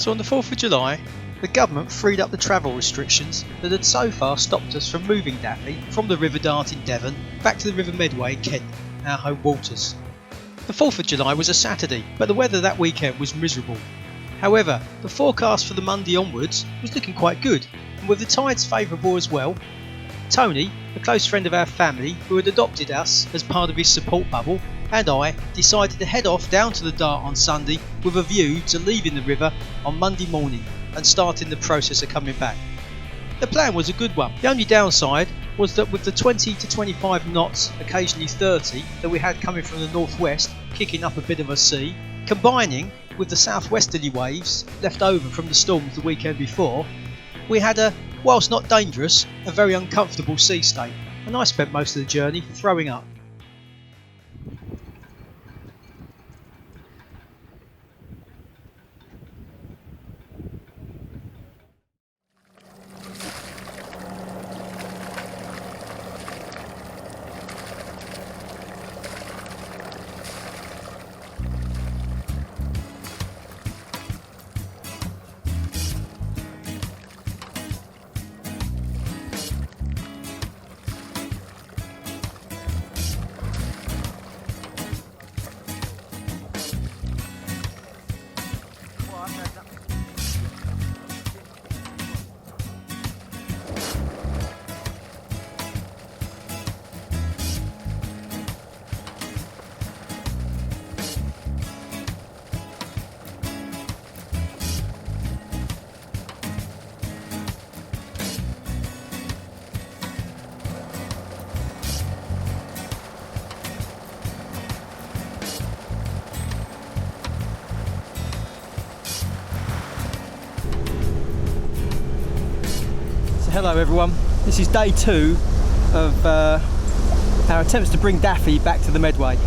So on the 4th of July, the government freed up the travel restrictions that had so far stopped us from moving Daphi from the River Dart in Devon back to the River Medway in Kent, our home waters. The 4th of July was a Saturday, but the weather that weekend was miserable. However, the forecast for the Monday onwards was looking quite good, and with the tides favourable as well. Tony, a close friend of our family who had adopted us as part of his support bubble, and I decided to head off down to the Dart on Sunday with a view to leaving the river on Monday morning and starting the process of coming back. The plan was a good one. The only downside was that with the 20 to 25 knots, occasionally 30, that we had coming from the northwest, kicking up a bit of a sea, combining with the southwesterly waves left over from the storms the weekend before, we had whilst not dangerous, a very uncomfortable sea state, and I spent most of the journey throwing up. Hello everyone, this is day 2 of our attempts to bring Daphi back to the Medway.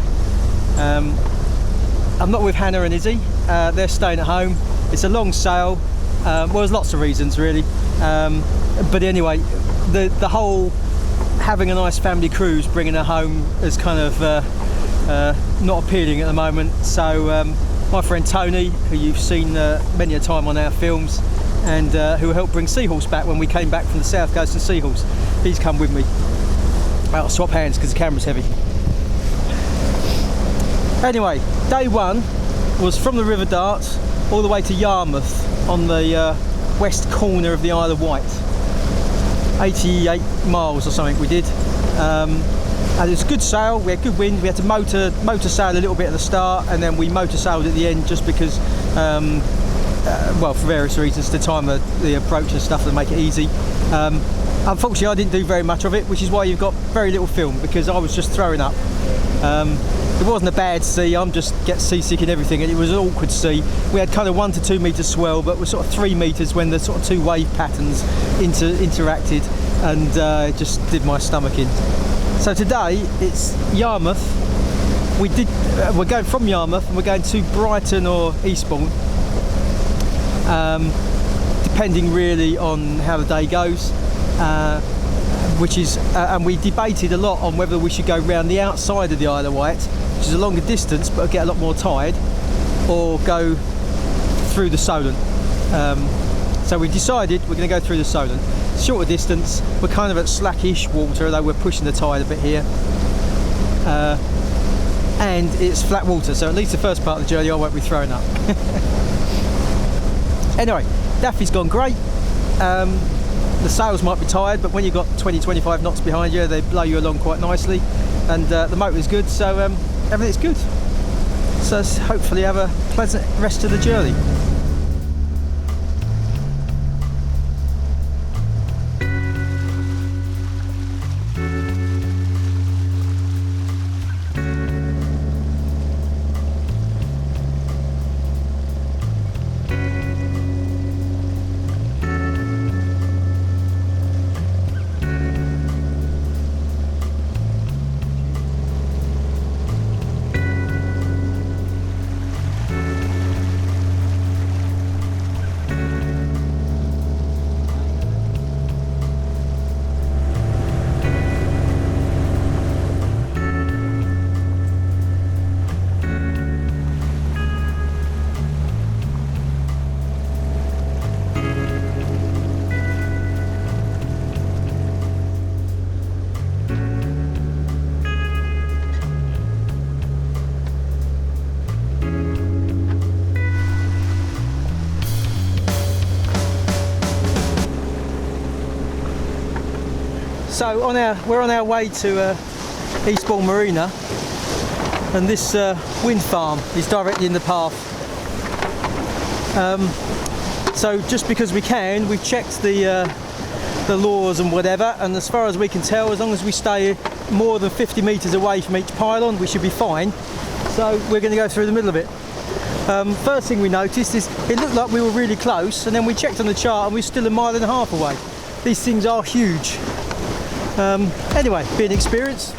I'm not with Hannah and Izzy, they're staying at home. It's a long sail, well there's lots of reasons really, but anyway, the whole having a nice family cruise, bringing her home is kind of not appealing at the moment. So my friend Tony, who you've seen many a time on our films, and who helped bring Seahorse back when we came back from the south coast of Seahorse, he's come with me. I'll swap hands because the camera's heavy. Anyway, day 1 was from the River Dart all the way to Yarmouth on the west corner of the Isle of Wight. 88 miles or something we did. And it was a good sail, we had good wind, we had to motor sail a little bit at the start, and then we motor sailed at the end just because well, for various reasons, to time the approach and stuff to make it easy. Unfortunately I didn't do very much of it, which is why you've got very little film, because I was just throwing up. It wasn't a bad sea, I'm just get seasick and everything, and it was an awkward sea. We had kind of 1 to 2 metre swell, but we're sort of 3 metres when the sort of 2 wave patterns interacted, and it just did my stomach in. So today it's Yarmouth. We're going from Yarmouth and we're going to Brighton or Eastbourne, depending really on how the day goes, which is and we debated a lot on whether we should go round the outside of the Isle of Wight, which is a longer distance but get a lot more tide, or go through the Solent. So we decided we're going to go through the Solent. Shorter distance, we're kind of at slackish water, although we're pushing the tide a bit here, and it's flat water, so at least the first part of the journey I won't be throwing up. Anyway, Daphi's gone great. The sails might be tired, but when you've got 20-25 knots behind you, they blow you along quite nicely, and the motor's good, so everything's good. So let's hopefully have a pleasant rest of the journey. So we're on our way to Eastbourne Marina, and this wind farm is directly in the path. So just because we can, we've checked the laws and whatever, and as far as we can tell, as long as we stay more than 50 metres away from each pylon, we should be fine. So we're going to go through the middle of it. First thing we noticed is it looked like we were really close, and then we checked on the chart and we're still 1.5 miles away. These things are huge. Anyway, be an experience.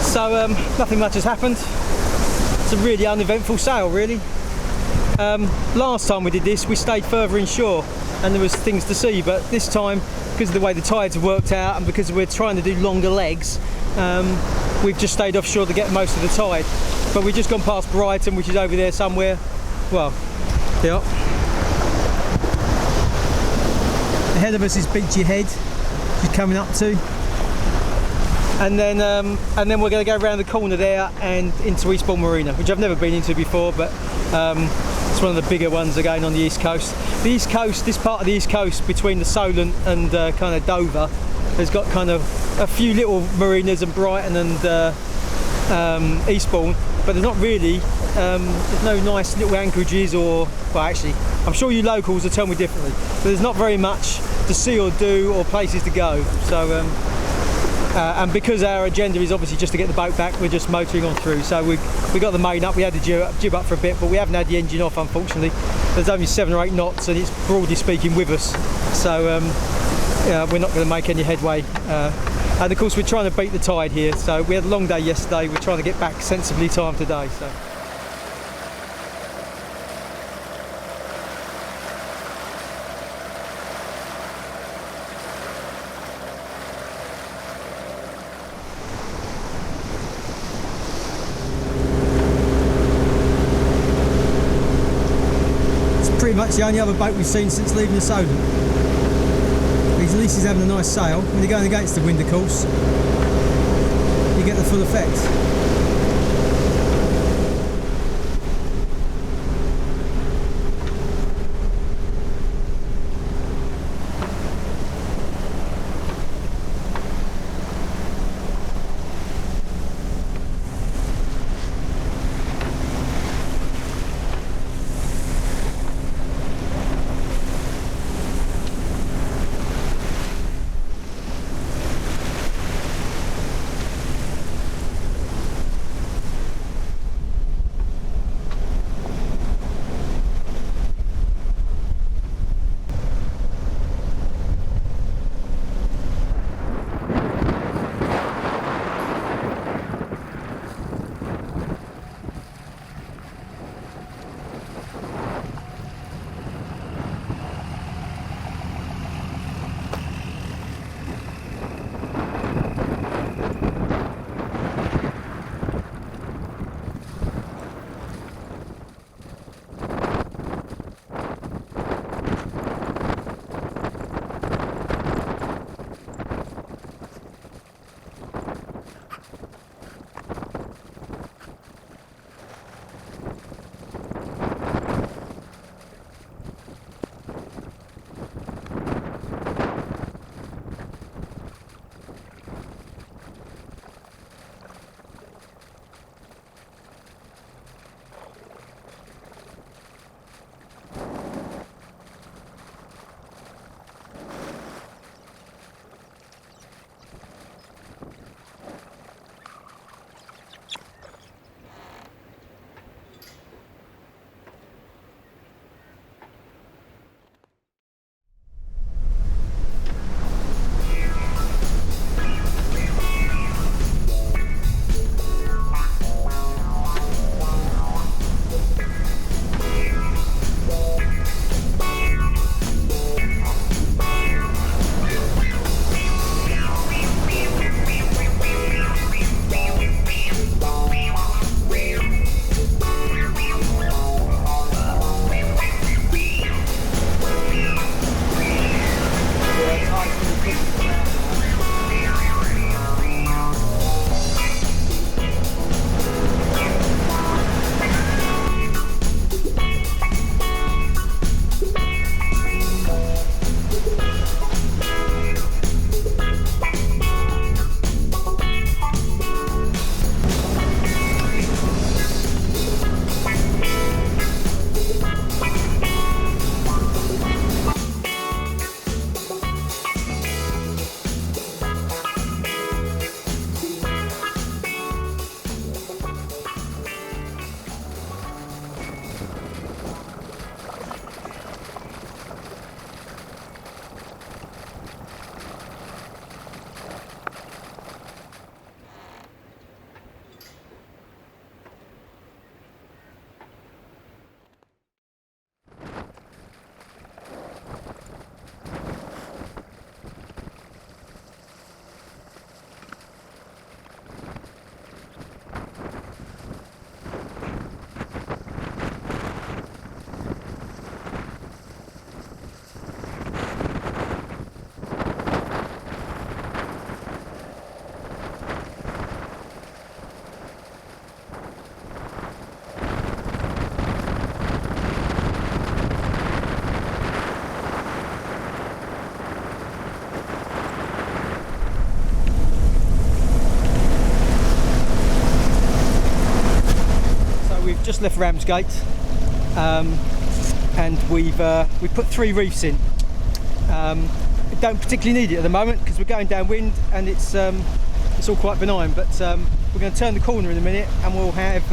So nothing much has happened. It's a really uneventful sail, really. Last time we did this, we stayed further inshore and there was things to see, but this time, because of the way the tides have worked out and because we're trying to do longer legs, we've just stayed offshore to get most of the tide. But we've just gone past Brighton, which is over there somewhere. Well, yeah. Ahead of us is Beachy Head, which is coming up to. And then we're going to go around the corner there and into Eastbourne Marina, which I've never been into before, but it's one of the bigger ones again on the east coast. The east coast, this part of the east coast between the Solent and kind of Dover, has got kind of a few little marinas, and Brighton and Eastbourne, but there's not really, there's no nice little anchorages, or, well, actually, I'm sure you locals will tell me differently, but there's not very much to see or do or places to go. So and because our agenda is obviously just to get the boat back, we're just motoring on through. So we got the main up, we had the jib up for a bit, but we haven't had the engine off, unfortunately. There's only 7 or 8 knots and it's broadly speaking with us. So yeah, we're not going to make any headway. And of course we're trying to beat the tide here. So we had a long day yesterday, we're trying to get back sensibly timed today. So. Pretty much the only other boat we've seen since leaving the Solent. At least he's having a nice sail. When you're going against the wind, of course, you get the full effect. just left Ramsgate, and we've put 3 reefs in. We don't particularly need it at the moment because we're going downwind and it's all quite benign, but we're going to turn the corner in a minute and we'll have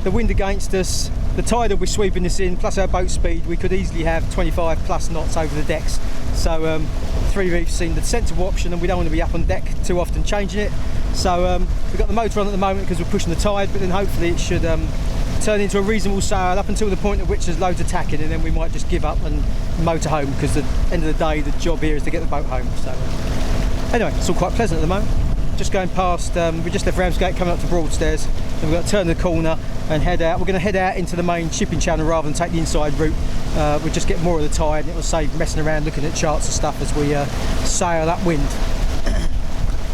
the wind against us. The tide will be sweeping this in, plus our boat speed. We could easily have 25 plus knots over the decks. So 3 reefs seem the sensible option, and we don't want to be up on deck too often changing it. So we've got the motor on at the moment because we're pushing the tide, but then hopefully it should turn into a reasonable sail up until the point at which there's loads of tacking, and then we might just give up and motor home, because at the end of the day the job here is to get the boat home. So anyway, it's all quite pleasant at the moment. Just going past, we just left Ramsgate coming up to Broadstairs, and we've got to turn the corner and head out. We're going to head out into the main shipping channel rather than take the inside route. We'll just get more of the tide, and it will save messing around looking at charts and stuff as we sail upwind.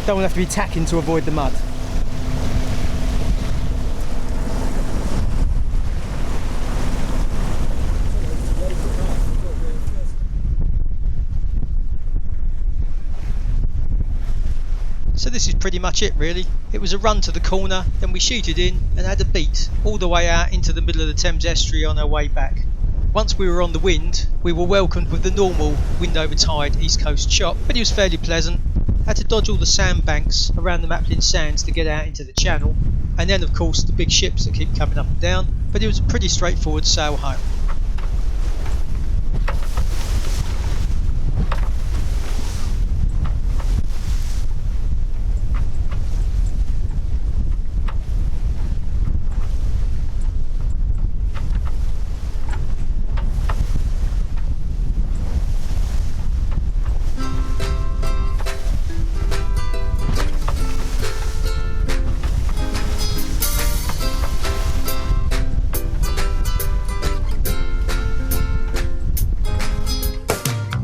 Don't want to have to be tacking to avoid the mud. So this is pretty much it really. It was a run to the corner, then we sheeted in and had a beat all the way out into the middle of the Thames estuary on our way back. Once we were on the wind, we were welcomed with the normal wind over tide east coast chop, but it was fairly pleasant. Had to dodge all the sandbanks around the Maplin Sands to get out into the channel, and then of course the big ships that keep coming up and down, but it was a pretty straightforward sail home.